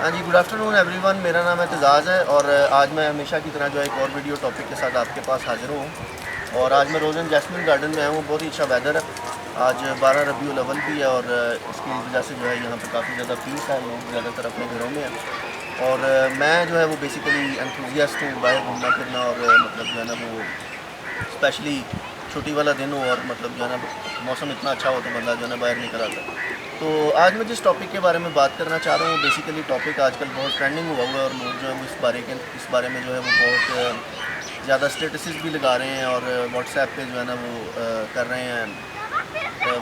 ہاں جی، good afternoon every one. میرا نام اعتزاز ہے اور آج میں ہمیشہ کی طرح جو ہے ایک اور ویڈیو ٹاپک کے ساتھ آپ کے پاس حاضر ہوں. اور آج میں روز اینڈ جیسمن گارڈن میں آیا ہوں. بہت ہی اچھا ویدر ہے. آج 12 ربیع الاول بھی ہے اور اس کی وجہ سے جو ہے یہاں پہ کافی زیادہ پیس ہے. لوگ زیادہ تر اپنے گھروں میں ہیں اور میں جو ہے وہ بیسیکلی انتھوزیاسٹ ہوں. باہر گھومنا پھرنا اور مطلب جو ہے نا وہ اسپیشلی چھٹی والا دن ہو اور مطلب جو ہے نا موسم اتنا اچھا ہو تو بندہ جو ہے نا باہر نکل آتا ہے. تو آج میں جس ٹاپک کے بارے میں بات کرنا چاہ رہا ہوں بیسیکلی ٹاپک آج کل بہت ٹرینڈنگ ہوا ہوا ہے اور لوگ جو ہے وہ اس بارے میں جو ہے وہ بہت زیادہ اسٹیٹسز بھی لگا رہے ہیں اور واٹس ایپ پہ جو ہے نا وہ کر رہے ہیں.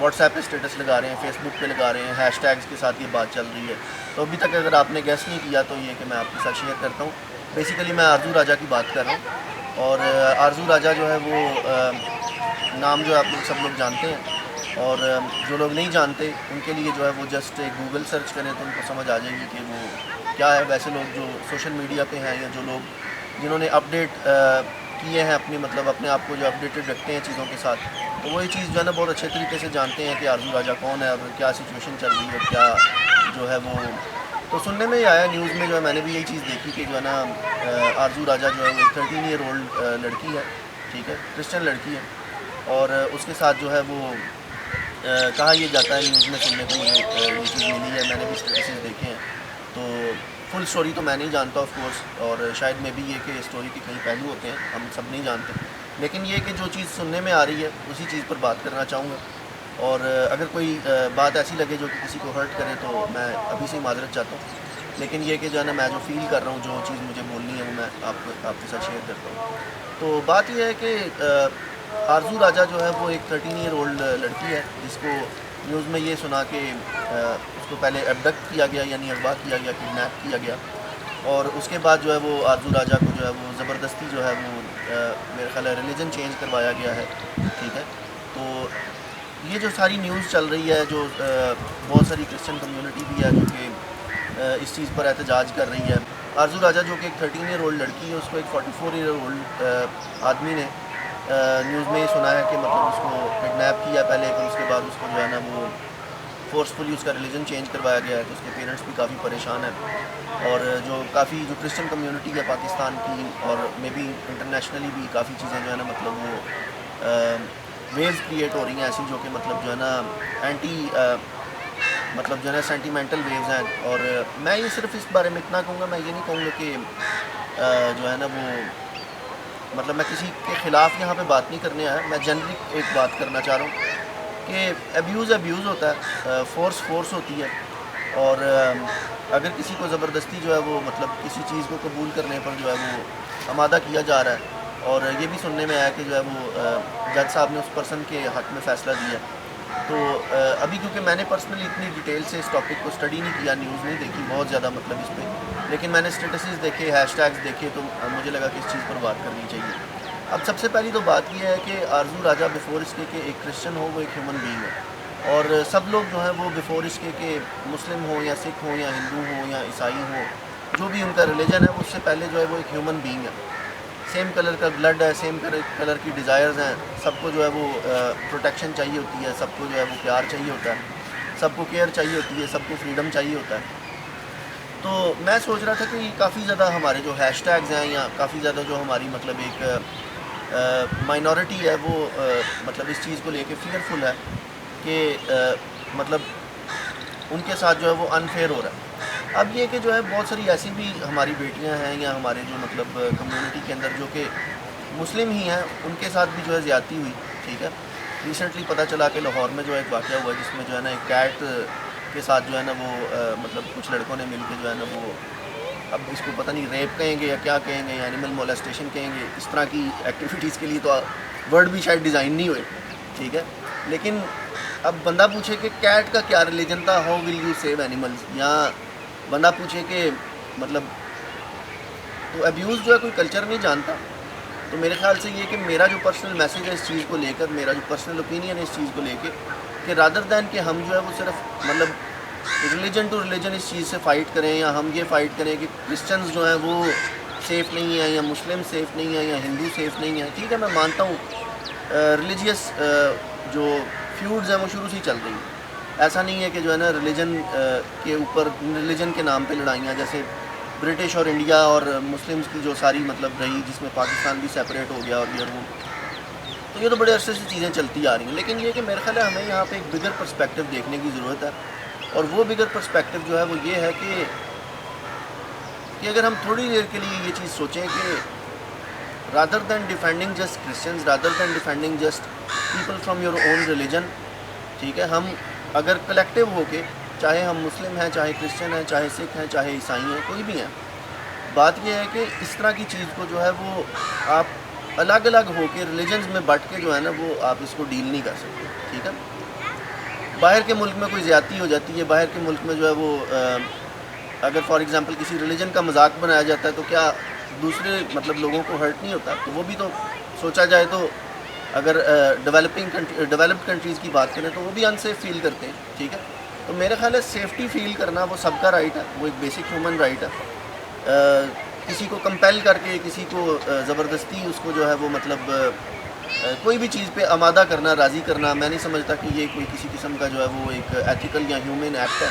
واٹس ایپ پہ اسٹیٹس لگا رہے ہیں, فیس بک پہ لگا رہے ہیں, ہیش ٹیگس کے ساتھ یہ بات چل رہی ہے. تو ابھی تک اگر آپ نے گیس نہیں کیا تو یہ کہ میں آپ کے ساتھ شیئر کرتا ہوں. بیسیکلی میں آرزو راجہ کی بات کر رہا ہوں اور آرزو راجہ جو ہے وہ نام جو ہے آپ لوگ سب لوگ جانتے ہیں اور جو لوگ نہیں جانتے ان کے لیے جو ہے وہ جسٹ گوگل سرچ کریں تو ان کو سمجھ آ جائے گی کہ وہ کیا ہے. ویسے لوگ جو سوشل میڈیا پہ ہیں یا جو لوگ جنہوں نے اپڈیٹ کیے ہیں اپنے آپ کو جو اپڈیٹڈ رکھتے ہیں چیزوں کے ساتھ, تو وہ یہ چیز جو ہے نا بہت اچھے طریقے سے جانتے ہیں کہ آرزو راجہ کون ہے اور کیا سچویشن چل رہی ہے اور کیا جو ہے وہ. تو سننے میں ہی آیا نیوز میں جو ہے میں نے بھی یہی چیز دیکھی کہ جو ہے نا آرزو راجہ جو ہے وہ ایک 13 ایئر اولڈ لڑکی ہے, ٹھیک ہے, کرسچن لڑکی ہے اور اس کے ساتھ جو ہے وہ کہا یہ جاتا ہے نیوز میں سننے کو مجھے یہ چیز ملی ہے. میں نے بھی اسٹیٹسز دیکھے ہیں تو فل اسٹوری تو میں نہیں جانتا آف کورس اور شاید میں بھی یہ کہ اسٹوری کے کئی پہلو ہوتے ہیں ہم سب نہیں جانتے, لیکن یہ کہ جو چیز سننے میں آ رہی ہے اسی چیز پر بات کرنا چاہوں گا. اور اگر کوئی بات ایسی لگے جو کہ کسی کو ہرٹ کرے تو میں ابھی سے ہی معذرت چاہتا ہوں, لیکن یہ کہ جو ہے نا میں جو فیل کر رہا ہوں جو چیز مجھے بولنی ہے وہ میں آپ کے ساتھ شیئر کرتا ہوں. تو بات یہ ہے کہ آرزو راجہ جو ہے وہ ایک 13 ایئر اولڈ لڑکی ہے جس کو نیوز میں یہ سنا کہ اس کو پہلے ایبڈکٹ کیا گیا یعنی اغوا کیا گیا, کڈنیپ کیا گیا اور اس کے بعد جو ہے وہ آرزو راجہ کو جو ہے وہ زبردستی جو ہے وہ میرے خیال ہے ریلیجن چینج کروایا گیا ہے, ٹھیک ہے. تو یہ جو ساری نیوز چل رہی ہے جو بہت ساری کرسچن کمیونٹی بھی ہے جو کہ اس چیز پر احتجاج کر رہی ہے. آرزو راجہ جو کہ ایک 13 ایئر اولڈ لڑکی ہے اس کو ایک 44 ایئر اولڈ آدمی نے نیوز میں یہ سنا ہے کہ مطلب اس کو کڈنیپ کیا پہلے, پھر اس کے بعد اس کو جو ہے نا وہ فورسفلی اس کا ریلیجن چینج کروایا گیا ہے. تو اس کے پیرنٹس بھی کافی پریشان ہیں اور جو کرسچن کمیونٹی ہے پاکستان کی اور مے بی انٹرنیشنلی بھی کافی چیزیں جو ہے نا مطلب وہ ویوز کریٹ ہو رہی ہیں ایسی جو کہ مطلب جو ہے نا اینٹی مطلب جو ہے نا سینٹیمنٹل ویوز ہیں. اور میں یہ صرف اس بارے میں اتنا کہوں گا, میں یہ نہیں کہوں گا کہ جو ہے نا وہ مطلب میں کسی کے خلاف یہاں پہ بات نہیں کرنے آیا. میں جنرلی ایک بات کرنا چاہ رہا ہوں کہ ابیوز ہوتا ہے, فورس ہوتی ہے اور اگر کسی کو زبردستی جو ہے وہ مطلب کسی چیز کو قبول کرنے پر جو ہے وہ آمادہ کیا جا رہا ہے. اور یہ بھی سننے میں آیا کہ جو ہے وہ جج صاحب نے اس پرسن کے حق میں فیصلہ دیا. تو ابھی کیونکہ میں نے پرسنلی اتنی ڈیٹیل سے اس ٹاپک کو اسٹڈی نہیں کیا, نیوز نہیں دیکھی بہت زیادہ مطلب اس پہ, لیکن میں نے اسٹیٹسز دیکھے, ہیش ٹیگس دیکھے تو مجھے لگا کہ اس چیز پر بات کرنی چاہیے. اب سب سے پہلی تو بات یہ ہے کہ آرزو راجہ بیفور اس کے کہ ایک کرسچن ہو وہ ایک ہیومن بینگ ہے اور سب لوگ جو ہیں وہ بیفور اس کے کہ مسلم ہوں یا سکھ ہوں یا ہندو ہوں یا عیسائی ہوں, جو بھی ان کا ریلیجن ہے اس سے پہلے جو ہے وہ ایک ہیومن بینگ ہے. سیم کلر کا بلڈ ہے, سیم کلر کی ڈیزائرز ہیں, سب کو جو ہے وہ پروٹیکشن چاہیے ہوتی ہے, سب کو جو ہے وہ پیار چاہیے ہوتا ہے, سب کو کیئر چاہیے ہوتی ہے, سب کو فریڈم چاہیے ہوتا ہے. تو میں سوچ رہا تھا کہ کافی زیادہ ہمارے جو ہیش ٹیگز ہیں یا کافی زیادہ جو ہماری مطلب ایک مائنورٹی ہے وہ مطلب اس چیز کو لے کے فیئرفل ہے کہ مطلب ان کے ساتھ جو ہے وہ انفیئر ہو رہا ہے. اب یہ کہ جو ہے بہت ساری ایسی بھی ہماری بیٹیاں ہیں یا ہمارے جو مطلب کمیونٹی کے اندر جو کہ مسلم ہی ہیں ان کے ساتھ بھی جو ہے زیادتی ہوئی, ٹھیک ہے. ریسنٹلی پتہ چلا کہ لاہور میں جو ایک واقعہ ہوا جس میں جو ہے نا ایک کیٹ کے ساتھ جو ہے نا وہ مطلب کچھ لڑکوں نے مل کے جو ہے نا وہ اب اس کو پتہ نہیں ریپ کہیں گے یا کیا کہیں گے یا اینیمل مولیسٹیشن کہیں گے, اس طرح کی ایکٹیویٹیز کے لیے تو ورڈ بھی شاید ڈیزائن نہیں ہوئے, ٹھیک ہے. لیکن اب بندہ پوچھے کہ کیٹ کا کیا ریلیجن تھا, how will you save animals, یا بندہ پوچھے کہ مطلب تو ابیوز جو ہے کوئی کلچر نہیں جانتا. تو میرے خیال سے یہ کہ میرا جو پرسنل میسیج ہے اس چیز کو لے کر, میرا جو پرسنل اوپینین ہے اس چیز کو لے کے کہ رادر دین کہ ہم جو ہے وہ صرف مطلب ریلیجن ٹو ریلیجن اس چیز سے فائٹ کریں یا ہم یہ فائٹ کریں کہ کرسچنز جو ہیں وہ سیف نہیں ہیں یا مسلم سیف نہیں ہیں یا ہندو سیف نہیں ہیں. ٹھیک ہے, میں مانتا ہوں ریلیجیس جو فیوڈز ہیں وہ شروع سے ہی چل رہی ہیں, ایسا نہیں ہے کہ جو ہے نا ریلیجن کے اوپر ریلیجن کے نام پہ لڑائیاں، جیسے برٹش اور انڈیا اور مسلمس کی جو ساری مطلب رہی، جس میں پاکستان بھی سیپریٹ ہو گیا اور یہ وہ، تو یہ تو بڑے عرصے سے چیزیں چلتی آ رہی ہیں. لیکن یہ کہ میرا خیال ہے ہمیں یہاں پہ ایک بگر پرسپیکٹو دیکھنے کی ضرورت ہے، اور وہ بگر پرسپیکٹو جو ہے وہ یہ ہے کہ اگر ہم تھوڑی دیر کے لیے یہ چیز سوچیں کہ rather than defending just Christians, rather than defending just people from your own religion, ٹھیک ہے، ہم اگر کلیکٹیو ہو کے، چاہے ہم مسلم ہیں، چاہے کرسچن ہیں، چاہے سکھ ہیں، چاہے عیسائی ہیں، کوئی بھی ہیں، بات یہ ہے کہ اس طرح کی چیز کو جو ہے وہ آپ الگ الگ ہو کے ریلیجنز میں بٹ کے جو ہے نا وہ آپ اس کو ڈیل نہیں کر سکتے. ٹھیک ہے، باہر کے ملک میں کوئی زیادتی ہو جاتی ہے، باہر کے ملک میں جو ہے وہ اگر فار ایگزامپل کسی ریلیجن کا مذاق بنایا جاتا ہے تو کیا دوسرے مطلب لوگوں کو ہرٹ نہیں ہوتا؟ تو وہ بھی تو سوچا جائے تو اگر ڈیولپڈ کنٹریز کی بات کریں تو وہ بھی انسیف فیل کرتے ہیں. ٹھیک ہے، تو میرے خیال ہے سیفٹی فیل کرنا وہ سب کا رائٹ ہے، وہ ایک بیسک ہیومن رائٹ ہے. کسی کو کمپیل کر کے، کسی کو زبردستی اس کو جو ہے وہ مطلب کوئی بھی چیز پہ آمادہ کرنا، راضی کرنا، میں نہیں سمجھتا کہ یہ کوئی کسی قسم کا جو ہے وہ ایک ایتھیکل یا ہیومن ایکٹ ہے.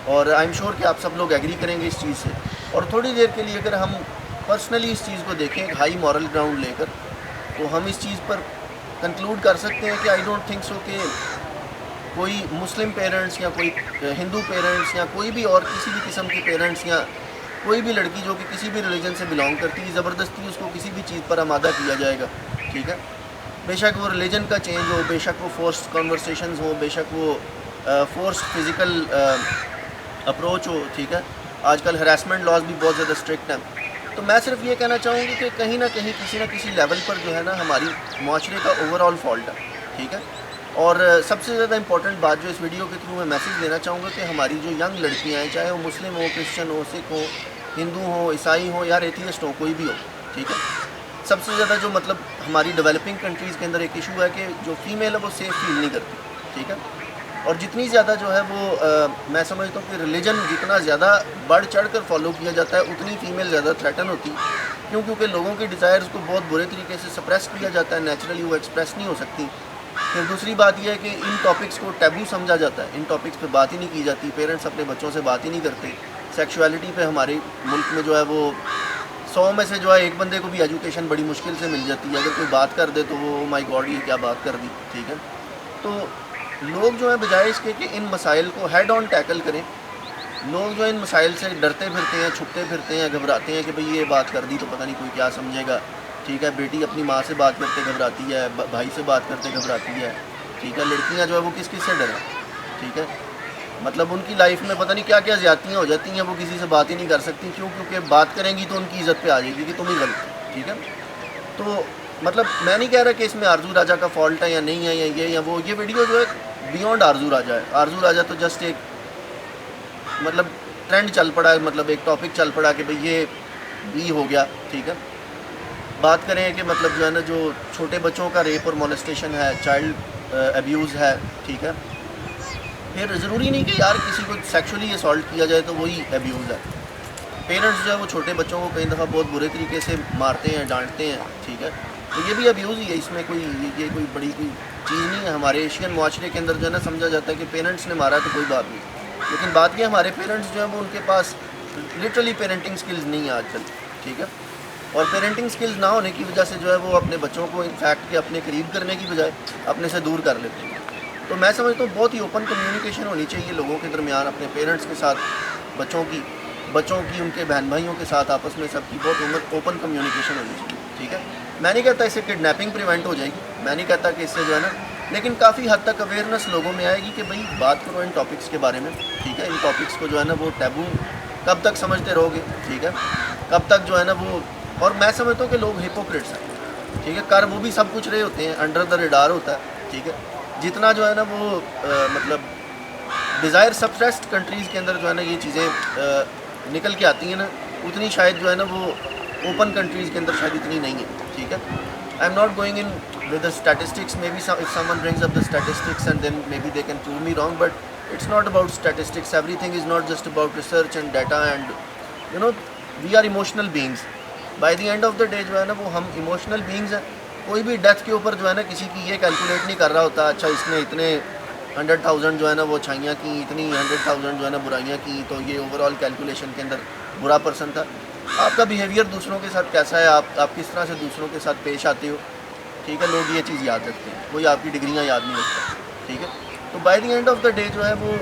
اور آئی ایم شیور کہ آپ سب لوگ ایگری کریں گے اس چیز سے. اور تھوڑی دیر کے لیے اگر ہم پرسنلی اس چیز کو دیکھیں ایک ہائی مورل گراؤنڈ لے کر، تو ہم اس چیز پر کنکلوڈ کر سکتے ہیں کہ آئی ڈونٹ تھنک سو کہ کوئی مسلم پیرنٹس یا کوئی ہندو پیرنٹس یا کوئی بھی اور کسی بھی قسم کے پیرنٹس یا کوئی بھی لڑکی جو کہ کسی بھی ریلیجن سے بلانگ کرتی ہے، زبردستی اس کو کسی بھی چیز پر آمادہ کیا جائے گا. ٹھیک ہے، بے شک وہ ریلیجن کا چینج ہو، بے شک وہ فورسڈ کنورسیشنز ہو، بے شک وہ فورسڈ فزیکل اپروچ ہو. ٹھیک ہے، آج کل ہراسمنٹ لاز بھی بہت زیادہ اسٹرکٹ ہیں. تو میں صرف یہ کہنا چاہوں گی کہ کہیں نہ کہیں کسی نہ کسی لیول پر جو ہے نا ہماری معاشرے کا اوور آل فالٹ ہے. ٹھیک ہے، اور سب سے زیادہ امپورٹنٹ بات جو اس ویڈیو کے تھرو میں میسیج دینا چاہوں گا کہ ہماری جو ینگ لڑکیاں ہیں، چاہے وہ مسلم ہو، کرسچن ہو، سکھ ہو، ہندو ہو، عیسائی ہو یا ایتھیسٹ ہو، کوئی بھی ہو. ٹھیک ہے، سب سے زیادہ جو مطلب ہماری ڈیولپنگ کنٹریز کے اندر ایک ایشو ہے کہ جو فیمیل ہے وہ سیف فیل نہیں کرتی. ٹھیک ہے، اور جتنی زیادہ جو ہے وہ میں سمجھتا ہوں کہ ریلیجن جتنا زیادہ بڑھ چڑھ کر فالو کیا جاتا ہے اتنی فیمیل زیادہ تھریٹن ہوتی ہے، کیونکہ لوگوں کی ڈیزائرز کو بہت برے طریقے سے سپریس کیا جاتا ہے، نیچرلی وہ ایکسپریس نہیں ہو سکتی. پھر دوسری بات یہ ہے کہ ان ٹاپکس کو ٹیبو سمجھا جاتا ہے، ان ٹاپکس پہ بات ہی نہیں کی جاتی، پیرنٹس اپنے بچوں سے بات ہی نہیں کرتے. سیکشولیٹی پہ ہمارے ملک میں جو ہے وہ 100 میں سے جو ہے ایک بندے کو بھی ایجوکیشن بڑی مشکل سے مل جاتی ہے. اگر کوئی بات کر دے تو وہ مائی گاڈ یہ کیا بات کر دی. ٹھیک ہے، تو لوگ جو ہیں بجائے اس کے کہ ان مسائل کو ہیڈ آن ٹیکل کریں، لوگ جو ان مسائل سے ڈرتے پھرتے ہیں، چھپتے پھرتے ہیں، گھبراتے ہیں کہ بھئی یہ بات کر دی تو پتہ نہیں کوئی کیا سمجھے گا. ٹھیک ہے، بیٹی اپنی ماں سے بات کرتے گھبراتی ہے، بھائی سے بات کرتے گھبراتی ہے. ٹھیک ہے، لڑکیاں جو ہے وہ کس کس سے ڈریں. ٹھیک ہے، مطلب ان کی لائف میں پتہ نہیں کیا کیا زیادتیاں ہو جاتی ہیں، وہ کسی سے بات ہی نہیں کر سکتی. کیونکہ بات کریں گی تو ان کی عزت پہ آ جائے گی کہ تم ہی غلط. ٹھیک ہے، تو مطلب میں نہیں کہہ رہا کہ اس میں آرزو راجا کا فالٹ ہے یا نہیں ہے یا یہ وہ. یہ ویڈیو جو ہے بیونڈ آرزو راجا ہے. آرزو راجا تو جسٹ ایک مطلب ٹرینڈ چل پڑا ہے، مطلب ایک ٹاپک چل پڑا کہ بھئی یہ بھی ہو گیا. ٹھیک ہے، بات کریں کہ مطلب جو ہے نا جو چھوٹے بچوں کا ریپ اور مولسٹیشن ہے، چائلڈ ابیوز ہے. ٹھیک ہے، پھر ضروری نہیں کہ یار کسی کو سیکشولی اسالٹ کیا جائے تو وہی ابیوز ہے. پیرنٹس جو ہے وہ چھوٹے بچوں کو کئی دفعہ بہت برے طریقے سے مارتے ہیں، ڈانٹتے ہیں. ٹھیک ہے، تو یہ بھی ابیوز ہی ہے، اس میں کوئی یہ کوئی بڑی کوئی چیز نہیں ہے. ہمارے ایشین معاشرے کے اندر جو ہے نا سمجھا جاتا ہے کہ پیرنٹس نے مارا تو کوئی بات نہیں، لیکن بات یہ ہمارے پیرنٹس جو ہیں وہ ان کے پاس لٹرلی پیرنٹنگ سکلز نہیں ہیں آج کل. ٹھیک ہے، اور پیرنٹنگ سکلز نہ ہونے کی وجہ سے جو ہے وہ اپنے بچوں کو انفیکٹ کہ اپنے قریب کرنے کی بجائے اپنے سے دور کر لیتے ہیں. تو میں سمجھتا ہوں بہت ہی اوپن کمیونیکیشن ہونی چاہیے لوگوں کے درمیان، اپنے پیرنٹس کے ساتھ، بچوں کی ان کے بہن بھائیوں کے ساتھ آپس میں سب کی بہت اوپن کمیونیکیشن ہونی چاہیے. ٹھیک ہے، میں نہیں کہتا اس سے کڈنیپنگ پریونٹ ہو جائے گی، میں نہیں کہتا کہ اس سے جو ہے نا، لیکن کافی حد تک اویئرنیس لوگوں میں آئے گی کہ بھئی بات کرو ان ٹاپکس کے بارے میں. ٹھیک ہے، ان ٹاپکس کو جو ہے نا وہ ٹیبو کب تک سمجھتے رہو گے. ٹھیک ہے، کب تک جو ہے نا وہ، اور میں سمجھتا ہوں کہ لوگ ہپوکریٹس ہیں. ٹھیک ہے، کر وہ بھی سب کچھ رہے ہوتے ہیں، انڈر دا ریڈار ہوتا ہے. ٹھیک ہے، جتنا جو ہے نا وہ مطلب ڈیزائر سبسٹریسڈ کنٹریز کے اندر جو ہے نا یہ چیزیں نکل کے آتی ہیں نا، اتنی شاید جو ہے نا وہ اوپن کنٹریز کے اندر شاید اتنی نہیں ہے. ٹھیک ہے، I am not going in with the statistics, maybe if someone brings up the statistics and then may be they can prove me wrong, but it's not about statistics. Everything is not just about research and data and you know we are emotional beings. By the end of the day جو ہے نا وہ ہم emotional beings ہیں. کوئی بھی death کے اوپر جو ہے نا کسی کی یہ کیلکولیٹ نہیں کر رہا ہوتا اچھا اس نے اتنے 100,000 جو ہے نا وہ اچھائیاں کی، اتنی 100,000 جو ہے نا برائیاں کی، تو یہ اوور آل کیلکولیشن کے اندر برا پرسن تھا. آپ کا بیہیویئر دوسروں کے ساتھ کیسا ہے، آپ کس طرح سے دوسروں کے ساتھ پیش آتے ہو، ٹھیک ہے. لوگ یہ چیز یاد رکھتے ہیں، کوئی آپ کی ڈگریاں یاد نہیں رکھتا، ٹھیک ہے. تو by the end of the day جو ہے وہ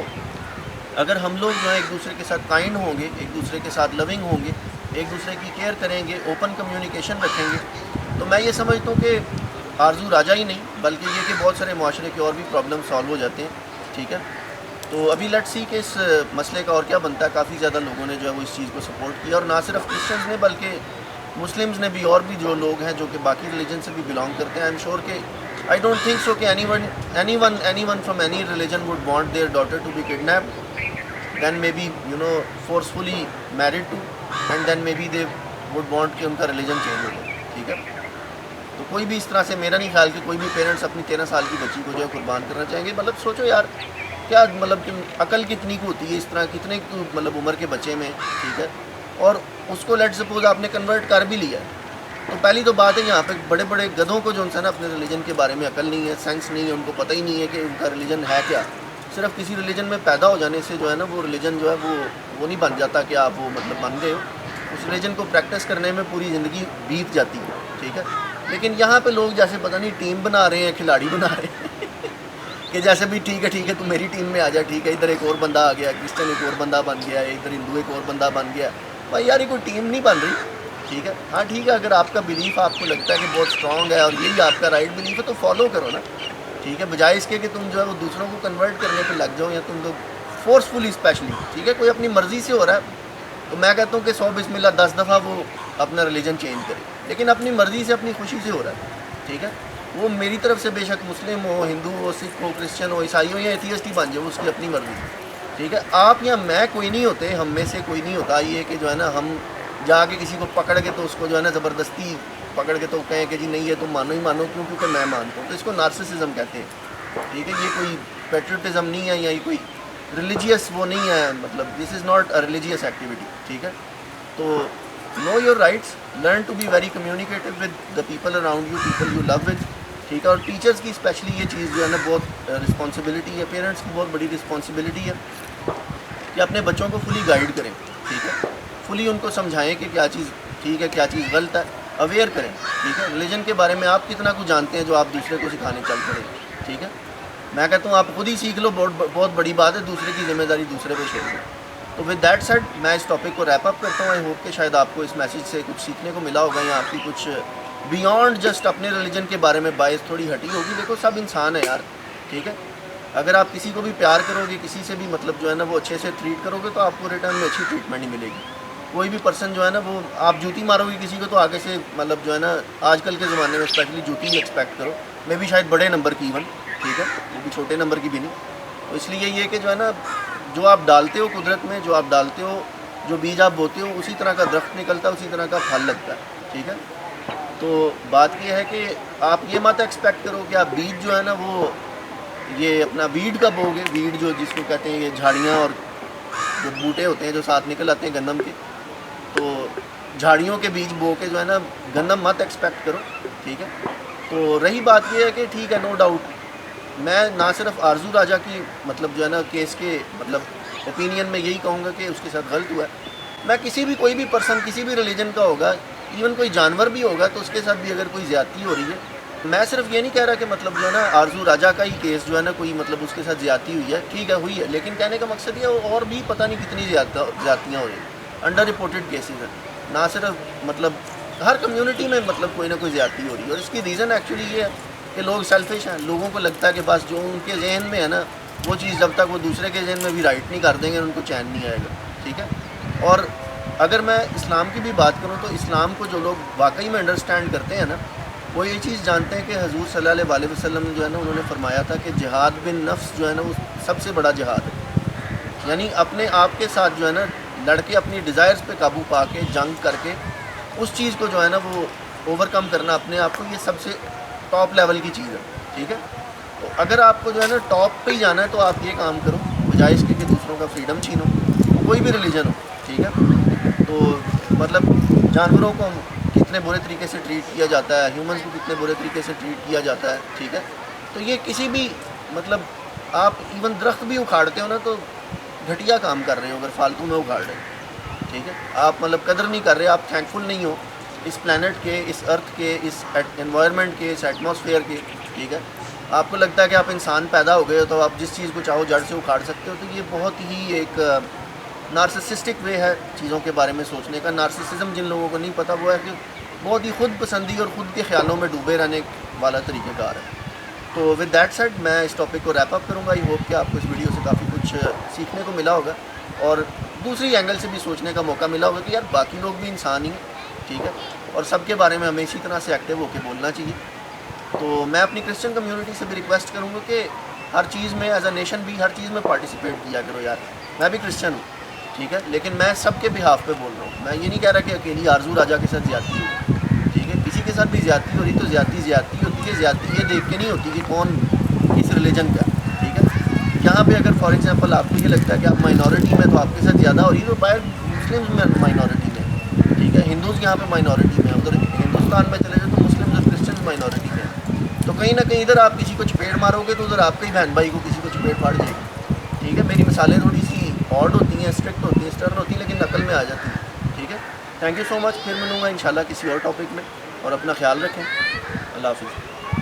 اگر ہم لوگ جو ہے ایک دوسرے کے ساتھ کائنڈ ہوں گے، ایک دوسرے کے ساتھ لونگ ہوں گے، ایک دوسرے کی کیئر کریں گے، اوپن کمیونیکیشن رکھیں گے، تو میں یہ سمجھتا ہوں کہ آرزو راجا ہی نہیں بلکہ یہ کہ بہت سارے معاشرے کے اور بھی پرابلم سالو ہو جاتے ہیں، ٹھیک ہے. تو ابھی لیٹس سی کہ اس مسئلے کا اور کیا بنتا ہے. کافی زیادہ لوگوں نے جو ہے وہ اس چیز کو سپورٹ کیا، اور نہ صرف کرسچنز نے بلکہ مسلمز نے بھی، اور بھی جو لوگ ہیں جو کہ باقی ریلیجن سے بھی بلانگ کرتے ہیں. آئی ایم شیور کہ آئی ڈونٹ تھنک سو کہ anyone from any religion would want their daughter to be kidnapped, then may be forcefully married to, and then may be they would want کہ ان کا religion change ہو جائے، ٹھیک ہے. تو کوئی بھی اس طرح سے میرا نہیں خیال کہ کوئی بھی پیرنٹس اپنی 13 سال کی بچی کو جو ہے قربان کرنا چاہیں گے. مطلب سوچو یار، کیا مطلب کہ عقل کتنی کو ہوتی ہے اس طرح، کتنے مطلب عمر کے بچے میں، ٹھیک ہے. اور اس کو لیٹ سپوز آپ نے کنورٹ کر بھی لیا، تو پہلی تو بات ہے یہاں پہ بڑے بڑے گدھوں کو جو ہے نا اپنے ریلیجن کے بارے میں عقل نہیں ہے، سینس نہیں ہے، ان کو پتہ ہی نہیں ہے کہ ان کا ریلیجن ہے کیا. صرف کسی ریلیجن میں پیدا ہو جانے سے جو ہے نا وہ ریلیجن جو ہے وہ نہیں بن جاتا کہ آپ وہ مطلب بن گئے ہو. اس ریلیجن کو پریکٹس کرنے میں پوری زندگی بیت جاتی ہے، ٹھیک ہے. لیکن یہاں پہ لوگ جیسے پتہ نہیں ٹیم بنا رہے ہیں، کھلاڑی بنا رہے ہیں کہ جیسے بھی ٹھیک ہے تو میری ٹیم میں آ جائے، ٹھیک ہے. ادھر ایک اور بندہ آ گیا، کرسچن ایک اور بندہ بن گیا، ادھر ہندو ایک اور بندہ بن گیا. بھائی یار یہ کوئی ٹیم نہیں بن رہی، ٹھیک ہے. ہاں ٹھیک ہے، اگر آپ کا بلیف آپ کو لگتا ہے کہ بہت اسٹرانگ ہے اور یہی آپ کا رائٹ بلیف ہے تو فالو کرو نا، ٹھیک ہے. بجائے اس کے کہ تم جو ہے وہ دوسروں کو کنورٹ کرنے پہ لگ جاؤ، یا تم تو فورسفلی اسپیشلی، ٹھیک ہے. کوئی اپنی مرضی سے ہو رہا ہے تو میں کہتا ہوں کہ 100 بسم اللہ 10 دفعہ وہ اپنا ریلیجن چینج کرے، لیکن اپنی مرضی سے اپنی خوشی سے ہو رہا ہے، ٹھیک ہے. وہ میری طرف سے بے شک مسلم ہو، ہندو ہو، سکھ ہو، کرسچن ہو، عیسائی ہو، یا ایتھیسٹ ہی بن جائے، وہ اس کی اپنی مرضی، ٹھیک ہے. آپ یا میں کوئی نہیں ہوتے، ہم میں سے کوئی نہیں ہوتا یہ کہ جو ہے نا ہم جا کے کسی کو پکڑ کے تو اس کو جو ہے نا زبردستی پکڑ کے تو کہیں کہ جی نہیں یہ تم مانو ہی مانو کیونکہ میں مانتا ہوں. تو اس کو نارسسزم کہتے ہیں، ٹھیک ہے. یہ کوئی پیٹریوٹزم نہیں ہے، یا یہ کوئی ریلیجیس وہ نہیں ہے، مطلب this is not a religious activity, ٹھیک ہے. تو know your rights, learn to be very communicative with the people around you, people you love with, ٹھیک ہے. اور ٹیچرس کی اسپیشلی یہ چیز جو ہے نا بہت رسپانسبلٹی ہے، پیرنٹس کی بہت بڑی رسپانسبلٹی ہے کہ اپنے بچوں کو فلی گائیڈ کریں، ٹھیک ہے. فلی ان کو سمجھائیں کہ کیا چیز ٹھیک ہے کیا چیز غلط ہے، اویئر کریں، ٹھیک ہے. ریلیجن کے بارے میں آپ کتنا کچھ جانتے ہیں جو آپ دوسرے کو سکھانے چل پڑے، ٹھیک ہے. میں کہتا ہوں آپ خود ہی سیکھ لو، بہت بڑی بات ہے، دوسرے کی ذمہ داری دوسرے پہ چھوڑ دو. تو ود دیٹ سیڈ میں اس ٹاپک کو ریپ اپ کرتا ہوں. آئی ہوپ کہ شاید آپ کو اس میسیج سے کچھ سیکھنے کو ملا ہوگا، یا آپ کی کچھ بیانڈ جسٹ اپنے ریلیجن کے بارے میں باعث تھوڑی ہٹی ہوگی. دیکھو سب انسان ہے یار، ٹھیک ہے. اگر آپ کسی کو بھی پیار کرو گے، کسی سے بھی مطلب جو ہے نا وہ اچھے سے ٹریٹ کرو گے تو آپ کو ریٹرن میں اچھی ٹریٹمنٹ ہی ملے گی. کوئی بھی پرسن جو ہے نا وہ آپ جوتی مارو گے کسی کو تو آگے سے مطلب جو ہے نا آج کل کے زمانے میں اسپیشلی جوتی ہی ایکسپیکٹ کرو، میں بھی شاید بڑے نمبر کی ایون، ٹھیک ہے، وہ بھی چھوٹے نمبر کی بھی نہیں. تو اس لیے یہ کہ جو ہے نا جو آپ ڈالتے ہو قدرت میں، جو آپ ڈالتے ہو، جو بیج آپ بوتے ہو، اسی طرح کا درخت نکلتا ہے، اسی طرح کا پھل لگتا ہے، ٹھیک ہے. تو بات یہ ہے کہ آپ یہ مت ایکسپیکٹ کرو کہ آپ بیج جو ہے نا وہ یہ اپنا ویڈ کا بو گے، ویڈ جو جس کو کہتے ہیں یہ جھاڑیاں اور جو بوٹے ہوتے ہیں جو ساتھ نکل آتے ہیں گندم کے، تو جھاڑیوں کے بیج بو کے جو ہے نا گندم مت ایکسپیکٹ کرو، ٹھیک ہے. تو رہی بات یہ ہے کہ ٹھیک ہے، نو ڈاؤٹ میں نہ صرف آرزو راجا کی مطلب جو ہے نا کیس کے مطلب اوپینین میں یہی کہوں گا کہ اس کے ساتھ غلط ہوا ہے. میں کسی بھی کوئی بھی پرسن کسی بھی ریلیجن کا ہوگا، ایون کوئی جانور بھی ہوگا تو اس کے ساتھ بھی اگر کوئی زیادتی ہو رہی ہے، میں صرف یہ نہیں کہہ رہا کہ مطلب جو ہے نا آرزو راجا کا ہی کیس جو ہے نا کوئی مطلب اس کے ساتھ زیادتی ہوئی ہے، ٹھیک ہے ہوئی ہے، لیکن کہنے کا مقصد یہ ہے اور بھی پتہ نہیں کتنی زیادتیاں ہو رہی ہیں، انڈر رپورٹڈ کیسز ہیں. نہ صرف مطلب ہر کمیونٹی میں مطلب کوئی نہ کوئی زیادتی ہو رہی ہے، اور اس کی ریزن ایکچولی یہ ہے کہ لوگ سیلفش ہیں. لوگوں کو لگتا ہے کہ بس جو ان کے ذہن میں ہے نا وہ چیز جب تک وہ دوسرے کے ذہن میں بھی رائٹ نہیں کر دیں گے ان کو چین نہیں آئے گا، ٹھیک ہے. اور اگر میں اسلام کی بھی بات کروں تو اسلام کو جو لوگ واقعی میں انڈرسٹینڈ کرتے ہیں نا وہ یہ چیز جانتے ہیں کہ حضور صلی اللہ علیہ وسلم جو ہے نا انہوں نے فرمایا تھا کہ جہاد بن نفس جو ہے نا وہ سب سے بڑا جہاد ہے. یعنی اپنے آپ کے ساتھ جو ہے نا لڑ کے اپنی ڈیزائرز پہ قابو پا کے جنگ کر کے اس چیز کو جو ہے نا وہ اوور کم کرنا اپنے آپ کو، یہ سب سے ٹاپ لیول کی چیز ہے، ٹھیک ہے. تو اگر آپ کو جو ہے نا ٹاپ پہ ہی جانا ہے تو آپ یہ کام کرو بجائے اس کے کہ دوسروں کا فریڈم چھینو، کوئی بھی ریلیجن ہو، ٹھیک ہے. تو مطلب جانوروں کو کتنے برے طریقے سے ٹریٹ کیا جاتا ہے، ہیومنس کو کتنے برے طریقے سے ٹریٹ کیا جاتا ہے، ٹھیک ہے. تو یہ کسی بھی مطلب آپ ایون درخت بھی اکھاڑتے ہو نا تو گھٹیا کام کر رہے ہو اگر فالتو میں اکھاڑ رہے ہیں. ٹھیک ہے, آپ مطلب قدر نہیں کر رہے, آپ تھینکفل نہیں ہو اس پلانٹ کے, اس ارتھ کے, اس انوائرمنٹ کے, اس ایٹماسفیئر کے. ٹھیک ہے, آپ کو لگتا ہے کہ آپ انسان پیدا ہو گئے ہو تو آپ جس چیز کو چاہو جڑ سے اکھاڑ سکتے ہو. تو یہ بہت ہی ایک نارسسسٹک وے ہے چیزوں کے بارے میں سوچنے کا. نارسسزم جن لوگوں کو نہیں پتہ وہ ہے کہ بہت ہی خود پسندی اور خود کے خیالوں میں ڈوبے رہنے والا طریقہ کار ہے. تو ود دیٹ سیڈ میں اس ٹاپک کو ریپ اپ کروں گا. آئی ہوپ کہ آپ کو اس ویڈیو سے کافی کچھ سیکھنے کو ملا ہوگا اور دوسری اینگل سے بھی سوچنے کا موقع ملا ہوگا کہ یار باقی لوگ بھی انسان ہی ہیں. ٹھیک ہے, اور سب کے بارے میں ہمیں اسی طرح سے ایکٹیو ہو کے بولنا چاہیے. تو میں اپنی کرسچن کمیونٹی سے بھی ریکویسٹ کروں گا کہ ہر چیز میں ایز اے نیشن بھی ہر چیز میں پارٹیسپیٹ کیا کرو. یار میں بھی کرسچن ہوں, ٹھیک ہے, لیکن میں سب کے بہاف پہ بول رہا ہوں. میں یہ نہیں کہہ رہا کہ اکیلی آرزو راجا کے ساتھ زیادتی ہو. ٹھیک ہے, کسی کے ساتھ بھی زیادتی ہو رہی تو زیادتی ہوتی ہے. زیادتی یہ دیکھ کے نہیں ہوتی کہ کون کس ریلیجن کا. ٹھیک ہے, یہاں پہ اگر فار ایگزامپل آپ کو یہ لگتا ہے کہ آپ مائنورٹی میں تو آپ کے ساتھ زیادہ ہو رہی ہے, تو باہر مسلمز میں مائنورٹی میں. ٹھیک ہے, ہندوز یہاں پہ مائنورٹی میں, ادھر ہندوستان میں چلے جائیں تو مسلمز اور کرسچنز مائنورٹی میں. تو کہیں نہ کہیں ادھر آپ کسی کو چپیڑ مارو گے تو ادھر آپ کے ہی بہن بھائی کو کسی کو چپیڑ پاڑ جائے گی. ٹھیک ہے, میری مثالیں تھوڑی سی آڈ ہوتی ہیں, اسٹرکٹ ہوتی ہیں, اسٹرن ہوتی ہیں, لیکن نقل میں آ جاتی ہیں. ٹھیک ہے, تھینک یو سو مچ. پھر ملوں گا انشاءاللہ کسی اور ٹاپک میں, اور اپنا خیال رکھیں. اللہ حافظ.